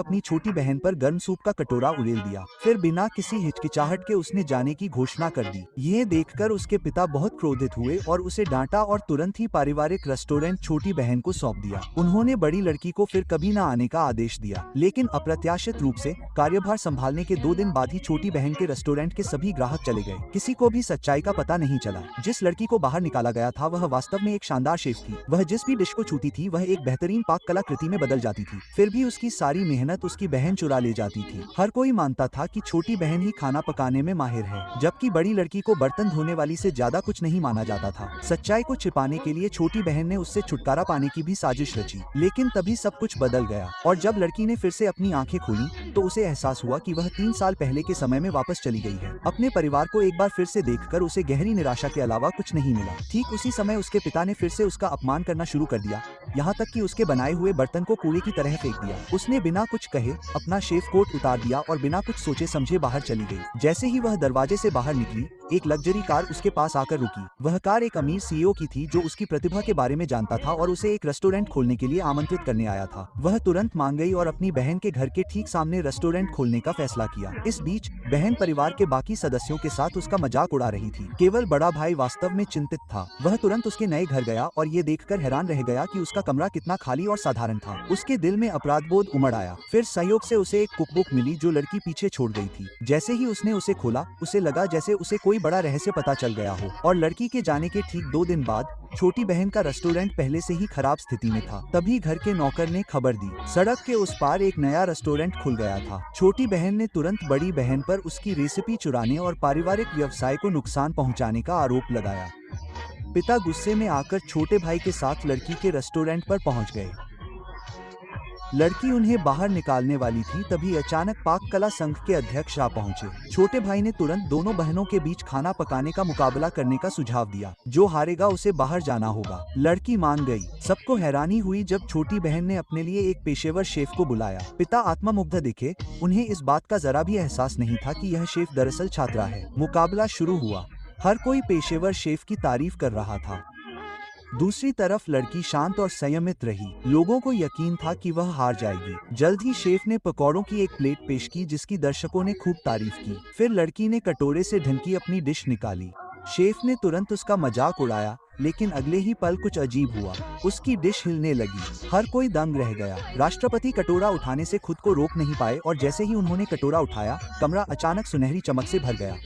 अपनी छोटी बहन पर गर्म सूप का कटोरा उड़ेल दिया। फिर बिना किसी हिचकिचाहट के उसने जाने की घोषणा कर दी। यह देखकर उसके पिता बहुत क्रोधित हुए और उसे डांटा और तुरंत ही पारिवारिक रेस्टोरेंट छोटी बहन को सौंप दिया। उन्होंने बड़ी लड़की को फिर कभी न आने का आदेश दिया। लेकिन अप्रत्याशित रूप से कार्यभार संभालने के 2 दिन बाद ही छोटी बहन के रेस्टोरेंट के सभी ग्राहक चले गए। किसी को भी सच्चाई का पता नहीं चला। जिस लड़की को बाहर निकाला गया था वह वास्तव में एक शानदार शेफ थी। वह जिस भी डिश को छूती थी वह एक बेहतरीन पाक कलाकृति में बदल जाती थी। फिर भी उसकी सारी मेहनत उसकी बहन चुरा ले जाती थी। हर कोई मानता था कि छोटी बहन ही खाना पकाने में माहिर है, जबकि बड़ी लड़की को बर्तन धोने वाली से ज्यादा कुछ नहीं माना जाता था। सच्चाई को छिपाने के लिए छोटी बहन ने उससे छुटकारा पाने की भी साजिश रची। लेकिन तभी सब कुछ बदल गया और जब लड़की ने फिर से अपनी आंखें खोली तो उसे एहसास हुआ कि वह 3 साल पहले के समय में वापस चली गई है। अपने परिवार को एक बार फिर से देखकर उसे गहरी निराशा के अलावा कुछ नहीं मिला। ठीक उसी समय उसके पिता ने फिर से उसका अपमान करना शुरू कर दिया, यहाँ तक कि उसके बनाए हुए बर्तन को कूड़े की तरह फेंक दिया। उसने बिना कुछ कहे अपना शेफ कोट उतार दिया और बिना कुछ सोचे समझे बाहर चली गई। जैसे ही वह दरवाजे से बाहर निकली, एक लग्जरी कार उसके पास आकर रुकी। वह कार एक अमीर सीईओ की थी जो उसकी प्रतिभा के बारे में जानता था और उसे एक रेस्टोरेंट खोलने के लिए आमंत्रित करने आया था। वह तुरंत मान गई और अपनी बहन के घर के ठीक सामने रेस्टोरेंट खोलने का फैसला किया। इस बीच बहन परिवार के बाकी सदस्यों के साथ उसका मजाक उड़ा रही थी। केवल बड़ा भाई वास्तव में चिंतित था। वह तुरंत उसके नए घर गया और ये देखकर हैरान रह गया कि उसका कमरा कितना खाली और साधारण था। उसके दिल में अपराध बोध उमड़ आया। फिर संयोग से उसे एक कुकबुक मिली जो लड़की पीछे छोड़ गई थी। जैसे ही उसने उसे खोला, उसे लगा जैसे उसे कोई बड़ा रहस्य पता चल गया हो। और लड़की के जाने के ठीक 2 दिन बाद छोटी बहन का रेस्टोरेंट पहले से ही खराब स्थिति में था। तभी घर के नौकर ने खबर दी, सड़क के उस पार एक नया रेस्टोरेंट खुल गया था। छोटी बहन ने तुरंत बड़ी बहन पर उसकी रेसिपी चुराने और पारिवारिक व्यवसाय को नुकसान पहुंचाने का आरोप लगाया। पिता गुस्से में आकर छोटे भाई के साथ लड़की के रेस्टोरेंट पर पहुंच गए। लड़की उन्हें बाहर निकालने वाली थी, तभी अचानक पाक कला संघ के अध्यक्ष आ पहुंचे। छोटे भाई ने तुरंत दोनों बहनों के बीच खाना पकाने का मुकाबला करने का सुझाव दिया। जो हारेगा उसे बाहर जाना होगा। लड़की मान गई। सबको हैरानी हुई जब छोटी बहन ने अपने लिए एक पेशेवर शेफ को बुलाया। पिता आत्ममुग्ध दिखे। उन्हें इस बात का जरा भी एहसास नहीं था कि यह शेफ दरअसल छात्रा है। मुकाबला शुरू हुआ। हर कोई पेशेवर शेफ की तारीफ कर रहा था। दूसरी तरफ लड़की शांत और संयमित रही। लोगों को यकीन था कि वह हार जाएगी। जल्द ही शेफ ने पकौड़ों की एक प्लेट पेश की जिसकी दर्शकों ने खूब तारीफ की। फिर लड़की ने कटोरे से ढंकी अपनी डिश निकाली। शेफ ने तुरंत उसका मजाक उड़ाया, लेकिन अगले ही पल कुछ अजीब हुआ। उसकी डिश हिलने लगी। हर कोई दंग रह गया। राष्ट्रपति कटोरा उठाने से खुद को रोक नहीं पाए और जैसे ही उन्होंने कटोरा उठाया, कमरा अचानक सुनहरी चमक से भर गया।